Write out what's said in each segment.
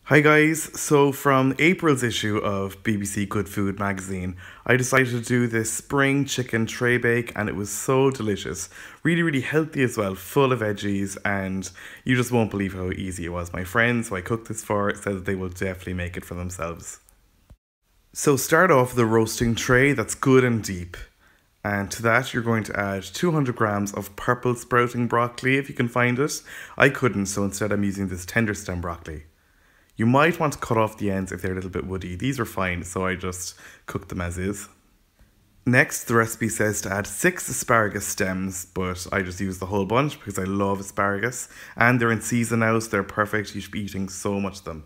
Hi guys, so from April's issue of BBC Good Food magazine, I decided to do this spring chicken tray bake and it was so delicious. Really healthy as well, full of veggies, and you just won't believe how easy it was. My friends who I cooked this for said that they will definitely make it for themselves. So start off with a roasting tray that's good and deep. And to that you're going to add 200 grams of purple sprouting broccoli if you can find it. I couldn't, so instead I'm using this tender stem broccoli. You might want to cut off the ends if they're a little bit woody. These are fine, so I just cooked them as is. Next, the recipe says to add 6 asparagus stems, but I just used the whole bunch because I love asparagus. And they're in season now, so they're perfect. You should be eating so much of them.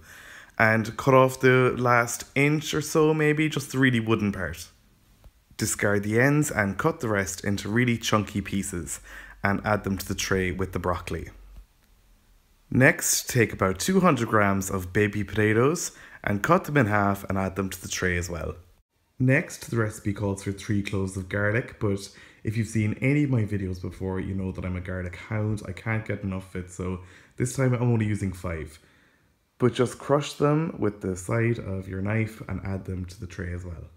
And cut off the last inch or so, maybe, just the really wooden part. Discard the ends and cut the rest into really chunky pieces and add them to the tray with the broccoli. Next, take about 200 grams of baby potatoes and cut them in half and add them to the tray as well. Next, the recipe calls for 3 cloves of garlic, but if you've seen any of my videos before, you know that I'm a garlic hound. I can't get enough of it, so this time I'm only using 5. But just crush them with the side of your knife and add them to the tray as well.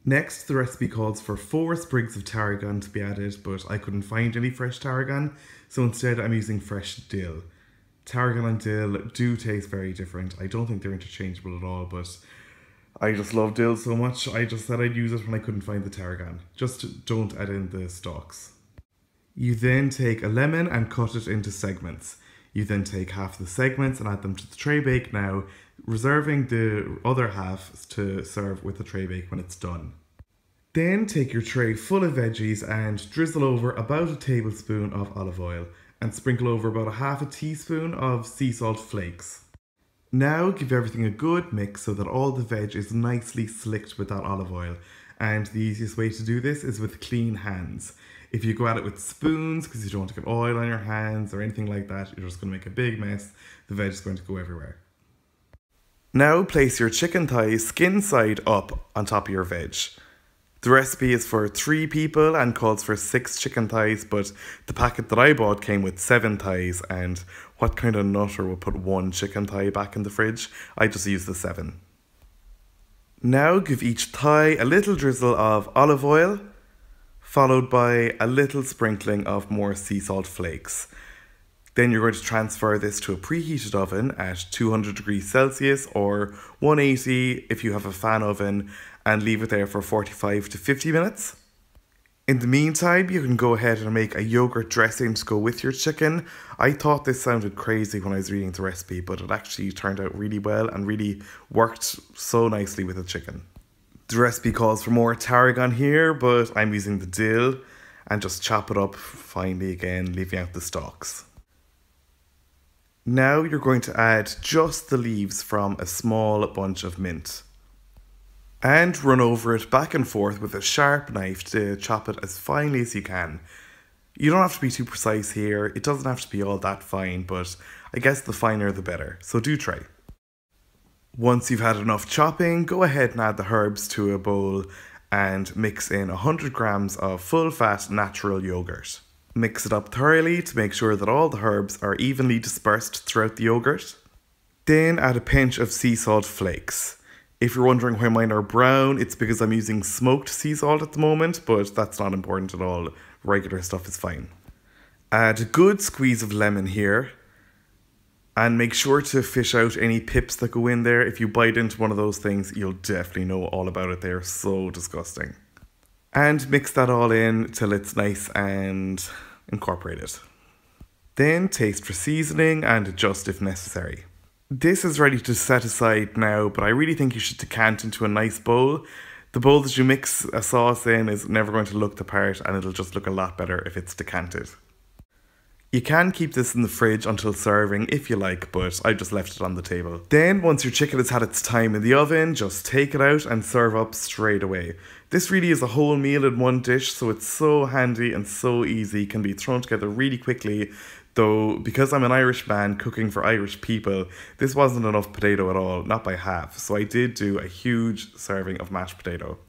Next, the recipe calls for 4 sprigs of tarragon to be added, but I couldn't find any fresh tarragon, so instead I'm using fresh dill. Tarragon and dill do taste very different. I don't think they're interchangeable at all, but I just love dill so much. I just said I'd use it when I couldn't find the tarragon. Just don't add in the stalks. You then take a lemon and cut it into segments. You then take half the segments and add them to the tray bake now, reserving the other half to serve with the tray bake when it's done. Then take your tray full of veggies and drizzle over about a tablespoon of olive oil and sprinkle over about a half a teaspoon of sea salt flakes. Now give everything a good mix so that all the veg is nicely slicked with that olive oil, and the easiest way to do this is with clean hands. If you go at it with spoons because you don't want to get oil on your hands or anything like that, you're just going to make a big mess. The veg is going to go everywhere. Now place your chicken thighs skin side up on top of your veg. The recipe is for 3 people and calls for 6 chicken thighs, but the packet that I bought came with 7 thighs, and what kind of nutter would put 1 chicken thigh back in the fridge? I just used the 7. Now give each thigh a little drizzle of olive oil, followed by a little sprinkling of more sea salt flakes. Then you're going to transfer this to a preheated oven at 200 degrees Celsius or 180 if you have a fan oven, and leave it there for 45 to 50 minutes. In the meantime, you can go ahead and make a yogurt dressing to go with your chicken. I thought this sounded crazy when I was reading the recipe, but it actually turned out really well and really worked so nicely with the chicken. The recipe calls for more tarragon here, but I'm using the dill and just chop it up finely again, leaving out the stalks. Now you're going to add just the leaves from a small bunch of mint. And run over it back and forth with a sharp knife to chop it as finely as you can. You don't have to be too precise here, it doesn't have to be all that fine, but I guess the finer the better, so do try. Once you've had enough chopping, go ahead and add the herbs to a bowl and mix in 100 grams of full fat natural yogurt. Mix it up thoroughly to make sure that all the herbs are evenly dispersed throughout the yogurt. Then add a pinch of sea salt flakes. If you're wondering why mine are brown, it's because I'm using smoked sea salt at the moment, but that's not important at all. Regular stuff is fine. Add a good squeeze of lemon here. And make sure to fish out any pips that go in there. If you bite into one of those things, you'll definitely know all about it. They're so disgusting. And mix that all in till it's nice and incorporated. Then taste for seasoning and adjust if necessary. This is ready to set aside now, but I really think you should decant into a nice bowl. The bowl that you mix a sauce in is never going to look the part, and it'll just look a lot better if it's decanted. You can keep this in the fridge until serving if you like, but I just left it on the table. Then once your chicken has had its time in the oven, just take it out and serve up straight away. This really is a whole meal in one dish, so it's so handy and so easy, can be thrown together really quickly. Though, because I'm an Irish man cooking for Irish people, this wasn't enough potato at all, not by half, so I did do a huge serving of mashed potato.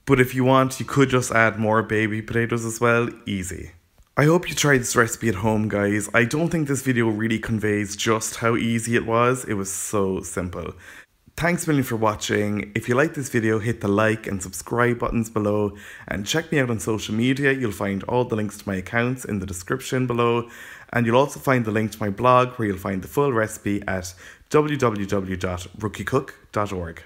But if you want, you could just add more baby potatoes as well, easy. I hope you tried this recipe at home, guys. I don't think this video really conveys just how easy it was. It was so simple. Thanks a million for watching. If you like this video, hit the like and subscribe buttons below, and check me out on social media. You'll find all the links to my accounts in the description below, and you'll also find the link to my blog where you'll find the full recipe at www.rookiecook.org.